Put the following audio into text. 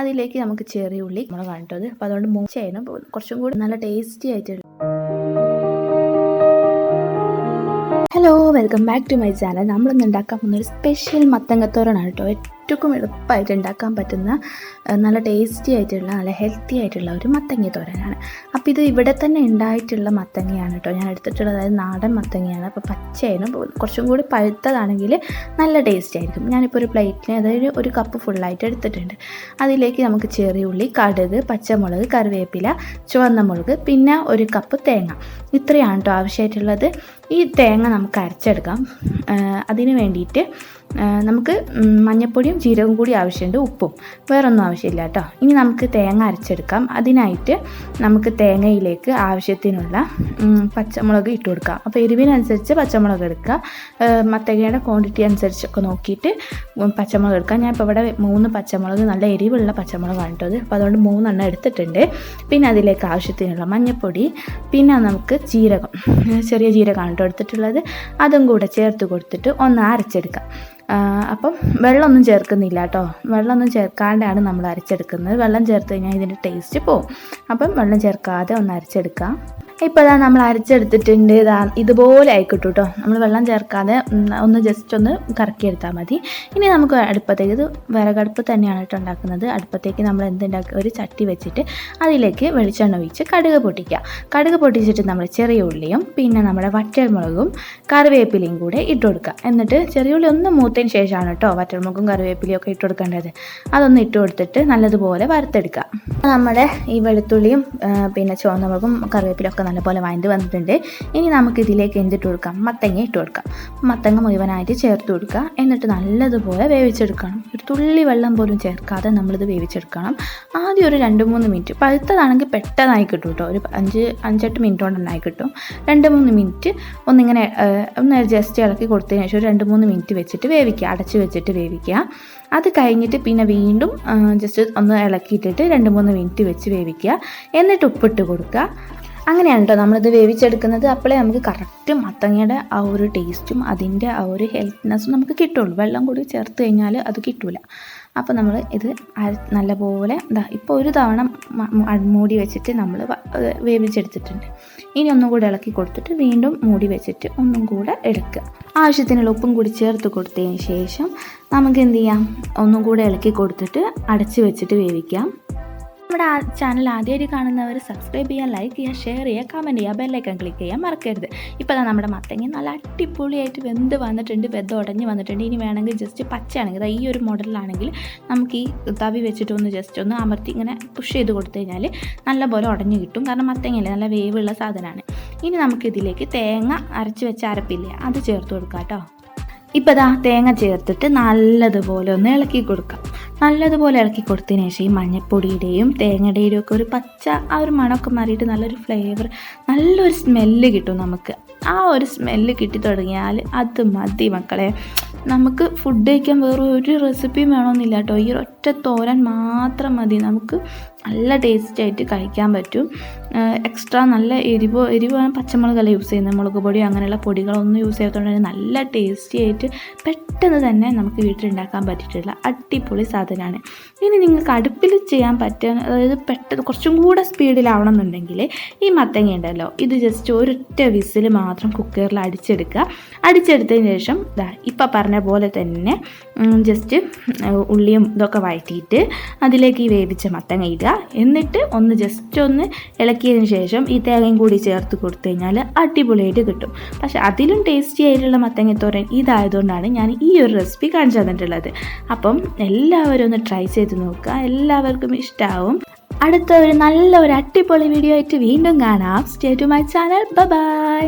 അതിലേക്ക് നമുക്ക് ചെറിയ ഉള്ളി നമ്മൾ കണ്ടത്. അപ്പോൾ അതുകൊണ്ട് മൂച്ചയാണ് കുറച്ചും കൂടി നല്ല ടേസ്റ്റി ആയിട്ടുള്ള. Hello, welcome back to my channel. നമ്മളിന്ന് ഉണ്ടാക്കാൻ പോകുന്ന ഒരു സ്പെഷ്യൽ മത്തങ്ങത്തോരനാണ് കേട്ടോ. ഏറ്റവും എളുപ്പമായിട്ട് ഉണ്ടാക്കാൻ പറ്റുന്ന നല്ല ടേസ്റ്റി ആയിട്ടുള്ള നല്ല ഹെൽത്തി ആയിട്ടുള്ള ഒരു മത്തങ്ങ തോരനാണ്. അപ്പോൾ ഇത് ഇവിടെ തന്നെ ഉണ്ടായിട്ടുള്ള മത്തങ്ങയാണ് കേട്ടോ ഞാൻ എടുത്തിട്ടുള്ളത്. അതായത് നാടൻ മത്തങ്ങയാണ്. അപ്പോൾ പച്ചയാണ്, കുറച്ചും കൂടി പഴുത്തതാണെങ്കിൽ നല്ല ടേസ്റ്റ് ആയിരിക്കും. ഞാനിപ്പോൾ ഒരു പ്ലേറ്റിന് അതായത് ഒരു കപ്പ് ഫുള്ളായിട്ട് എടുത്തിട്ടുണ്ട്. അതിലേക്ക് നമുക്ക് ചെറിയ ഉള്ളി, കടുക്, പച്ചമുളക്, കറിവേപ്പില, ചുവന്ന മുളക്, പിന്നെ ഒരു കപ്പ് തേങ്ങ, ഇത്രയാണ് കേട്ടോ ആവശ്യമായിട്ടുള്ളത്. ഈ തേങ്ങ നമുക്ക് അരച്ചെടുക്കാം. അതിന് വേണ്ടിയിട്ട് നമുക്ക് മഞ്ഞൾപ്പൊടിയും ജീരകവും കൂടി ആവശ്യമുണ്ട്, ഉപ്പും, വേറൊന്നും ആവശ്യമില്ല കേട്ടോ. ഇനി നമുക്ക് തേങ്ങ അരച്ചെടുക്കാം. അതിനായിട്ട് നമുക്ക് തേങ്ങയിലേക്ക് ആവശ്യത്തിനുള്ള പച്ചമുളക് ഇട്ട് കൊടുക്കാം. അപ്പോൾ എരിവിനനുസരിച്ച് പച്ചമുളക് എടുക്കുക. മത്തങ്ങയുടെ ക്വാണ്ടിറ്റി അനുസരിച്ചൊക്കെ നോക്കിയിട്ട് പച്ചമുളക് എടുക്കാം. ഞാൻ ഇപ്പോൾ ഇവിടെ 3 പച്ചമുളക്, നല്ല എരിവുള്ള പച്ചമുളകാണ് കേട്ടത്. അപ്പോൾ അതുകൊണ്ട് 3 എണ്ണം എടുത്തിട്ടുണ്ട്. പിന്നെ അതിലേക്ക് ആവശ്യത്തിനുള്ള മഞ്ഞൾപ്പൊടി, പിന്നെ നമുക്ക് ജീരകം, ചെറിയ ജീരകമാണ് കേട്ടോ എടുത്തിട്ടുള്ളത്, അതും കൂടെ ചേർത്ത് കൊടുത്തിട്ട് ഒന്ന് അരച്ചെടുക്കാം. അപ്പം വെള്ളമൊന്നും ചേർക്കുന്നില്ല കേട്ടോ. വെള്ളമൊന്നും ചേർക്കാണ്ടാണ് നമ്മൾ അരച്ചെടുക്കുന്നത്. വെള്ളം ചേർത്ത് കഴിഞ്ഞാൽ ഇതിൻ്റെ ടേസ്റ്റ് പോവും. അപ്പം വെള്ളം ചേർക്കാതെ ഒന്ന് അരച്ചെടുക്കാം. ഇപ്പോൾ ഇതാ നമ്മൾ അരച്ചെടുത്തിട്ടുണ്ട്. ഇതുപോലെ ആയിക്കിട്ടു കേട്ടോ. നമ്മൾ വെള്ളം ചേർക്കാതെ ഒന്ന് ജസ്റ്റ് ഒന്ന് കറക്കിയെടുത്താൽ മതി. ഇനി നമുക്ക് അടുപ്പത്തേക്ക്, ഇത് വിറകടുപ്പ് തന്നെയാണ് കേട്ടോ ഉണ്ടാക്കുന്നത്. അടുപ്പത്തേക്ക് നമ്മൾ എന്തുണ്ടാക്കുക, ഒരു ചട്ടി വെച്ചിട്ട് അതിലേക്ക് വെളിച്ചെണ്ണ ഒഴിച്ച് കടുക് പൊട്ടിക്കുക. കടുക് പൊട്ടിച്ചിട്ട് നമ്മൾ ചെറിയ ഉള്ളിയും പിന്നെ നമ്മുടെ വറ്റൽമുളകും കറിവേപ്പിലയും കൂടെ ഇട്ട് കൊടുക്കുക. എന്നിട്ട് ചെറിയ ഉള്ളി ഒന്ന് മൂത്തതിന് ശേഷമാണ് കേട്ടോ വറ്റൽമുളകും കറിവേപ്പിലയും ഒക്കെ ഇട്ട് കൊടുക്കേണ്ടത്. അതൊന്ന് ഇട്ട് കൊടുത്തിട്ട് നല്ലതുപോലെ വറുത്തെടുക്കുക. നമ്മുടെ ഈ വെളുത്തുള്ളിയും പിന്നെ ചുവന്ന മുളകും കറിവേപ്പിലൊക്കെ നല്ലപോലെ വഴണ്ട് വന്നിട്ടുണ്ട്. ഇനി നമുക്ക് ഇതിലേക്ക് എന്തിട്ട് കൊടുക്കാം, മത്തങ്ങ ഇട്ട് കൊടുക്കാം. മത്തങ്ങ മുഴുവനായിട്ട് ചേർത്ത് കൊടുക്കുക. എന്നിട്ട് നല്ലതുപോലെ വേവിച്ചെടുക്കണം. ഒരു തുള്ളി വെള്ളം പോലും ചേർക്കാതെ നമ്മളിത് വേവിച്ചെടുക്കണം. ആദ്യം ഒരു 2-3 മിനിറ്റ്, പഴുത്തതാണെങ്കിൽ പെട്ടെന്നായി കിട്ടും കേട്ടോ. ഒരു 5-8 മിനിറ്റ് കൊണ്ട് തന്നെ ആയി കിട്ടും. 2-3 മിനിറ്റ് ഒന്നിങ്ങനെ ഒന്ന് ജസ്റ്റ് ഇളക്കി കൊടുത്തതിന് ശേഷം ഒരു 2-3 മിനിറ്റ് വെച്ചിട്ട് വേവിക്കുക, അടച്ച് വെച്ചിട്ട് വേവിക്കുക. അത് കഴിഞ്ഞിട്ട് പിന്നെ വീണ്ടും ജസ്റ്റ് ഒന്ന് ഇളക്കിയിട്ടിട്ട് 2-3 മിനിറ്റ് വെച്ച് വേവിക്കുക. എന്നിട്ട് ഉപ്പിട്ട് കൊടുക്കുക. അങ്ങനെയാണ് കേട്ടോ നമ്മളിത് വേവിച്ചെടുക്കുന്നത്. അപ്പോഴേ നമുക്ക് കറക്റ്റ് മത്തങ്ങയുടെ ആ ഒരു ടേസ്റ്റും അതിൻ്റെ ആ ഒരു ഹെൽത്തിനെസ്സും നമുക്ക് കിട്ടുള്ളൂ. വെള്ളം കൂടി ചേർത്ത് കഴിഞ്ഞാൽ അത് കിട്ടില്ല. അപ്പോൾ നമ്മൾ ഇത് നല്ലപോലെ ഇപ്പോൾ ഒരു തവണ മൂടി വെച്ചിട്ട് നമ്മൾ വേവിച്ചെടുത്തിട്ടുണ്ട്. ഇനി ഒന്നും കൂടെ ഇളക്കി കൊടുത്തിട്ട് വീണ്ടും മൂടി വെച്ചിട്ട് ഒന്നും കൂടെ എടുക്കുക. ആവശ്യത്തിനുള്ള ഉപ്പും കൂടി ചേർത്ത് കൊടുത്തതിന് ശേഷം നമുക്ക് എന്ത് ചെയ്യാം, ഒന്നും കൂടെ ഇളക്കി കൊടുത്തിട്ട് അടച്ച് വെച്ചിട്ട് വേവിക്കാം. നമ്മുടെ ചാനൽ ആദ്യമായിട്ട് കാണുന്നവർ സബ്സ്ക്രൈബ് ചെയ്യുക, ലൈക്ക് ചെയ്യുക, ഷെയർ ചെയ്യുക, കമൻറ്റ് ചെയ്യുക, ബെല്ലൈക്കൺ ക്ലിക്ക് ചെയ്യാൻ മറക്കരുത്. ഇപ്പോൾ നമ്മുടെ മത്തങ്ങ നല്ല അടിപൊളിയായിട്ട് വെന്ത് വന്നിട്ടുണ്ട്, ഉടഞ്ഞ് വന്നിട്ടുണ്ട്. ഇനി വേണമെങ്കിൽ ജസ്റ്റ് പച്ചയാണെങ്കിൽ ഈ ഒരു മോഡലിലാണെങ്കിൽ നമുക്ക് ഈ തവി വെച്ചിട്ട് ജസ്റ്റ് ഒന്ന് അമർത്തി ഇങ്ങനെ പുഷ് ചെയ്ത് കൊടുത്തു കഴിഞ്ഞാൽ നല്ലപോലെ ഉടഞ്ഞ് കിട്ടും. കാരണം മത്തങ്ങയല്ലേ, നല്ല വേവുള്ള സാധനമാണ്. ഇനി നമുക്കിതിലേക്ക് തേങ്ങ അരച്ച് വെച്ച അരപ്പില്ലേ, അത് ചേർത്ത് കൊടുക്കാം കേട്ടോ. ഇപ്പോൾ തേങ്ങ ചേർത്തിട്ട് നല്ലതുപോലെ ഒന്ന് ഇളക്കി കൊടുക്കാം. നല്ലതുപോലെ ഇളക്കി കൊടുത്തതിന് ശേഷം ഈ മഞ്ഞൾപ്പൊടിയുടെയും തേങ്ങയുടെയും ഒക്കെ ഒരു പച്ച ആ ഒരു മണമൊക്കെ മാറിയിട്ട് നല്ലൊരു ഫ്ലേവർ, നല്ലൊരു സ്മെല്ല് കിട്ടും നമുക്ക്. ആ ഒരു സ്മെല്ല് കിട്ടി തുടങ്ങിയാൽ അത് മതി മക്കളെ. നമുക്ക് ഫുഡ് കഴിക്കാൻ വേറെ ഒരു റെസിപ്പിയും വേണമെന്നില്ല കേട്ടോ. ഈ ഒറ്റ തോരൻ മാത്രം മതി, നമുക്ക് നല്ല ടേസ്റ്റായിട്ട് കഴിക്കാൻ പറ്റും. എക്സ്ട്രാ നല്ല എരിവ് പച്ചമുളകല്ല യൂസ് ചെയ്യുന്നത്, മുളക് പൊടിയോ അങ്ങനെയുള്ള പൊടികളൊന്നും യൂസ് ചെയ്യാത്തതുകൊണ്ട് തന്നെ നല്ല ടേസ്റ്റി ആയിട്ട് പെട്ടെന്ന് തന്നെ നമുക്ക് വീട്ടിലുണ്ടാക്കാൻ പറ്റിയിട്ടുള്ള അടിപൊളി സാധനമാണ്. ഇനി നിങ്ങൾക്ക് അടുപ്പിൽ ചെയ്യാൻ പറ്റുക, അതായത് പെട്ടെന്ന് കുറച്ചും കൂടെ സ്പീഡിലാവണം എന്നുണ്ടെങ്കിൽ ഈ മത്തങ്ങ ഉണ്ടല്ലോ, ഇത് ജസ്റ്റ് ഒരൊറ്റ വിസിൽ മാത്രം കുക്കറിൽ അടിച്ചെടുക്കുക. അടിച്ചെടുത്തതിന് ശേഷം ഇപ്പം പറഞ്ഞ പോലെ തന്നെ ജസ്റ്റ് ഉള്ളിയും ഇതൊക്കെ വഴറ്റിയിട്ട് അതിലേക്ക് ഈ വേവിച്ച മത്തങ്ങ ഇടുക. എന്നിട്ട് ജസ്റ്റ് ഒന്ന് ഇളക്കിയതിന് ശേഷം ഈ തേങ്ങയും കൂടി ചേർത്ത് കൊടുത്തു കഴിഞ്ഞാൽ അടിപൊളിയായിട്ട് കിട്ടും. പക്ഷെ അതിലും ടേസ്റ്റി ആയിട്ടുള്ള മത്തങ്ങത്തോരൻ ഇതായതുകൊണ്ടാണ് ഞാൻ ഈ ഒരു റെസിപ്പി കാണിച്ചു തന്നിട്ടുള്ളത്. അപ്പം എല്ലാവരും ഒന്ന് ട്രൈ ചെയ്ത് നോക്കുക, എല്ലാവർക്കും ഇഷ്ടമാവും. അടുത്ത ഒരു നല്ല ഒരു അടിപൊളി വീഡിയോ ആയിട്ട് വീണ്ടും കാണാം. Stay to my channel. By.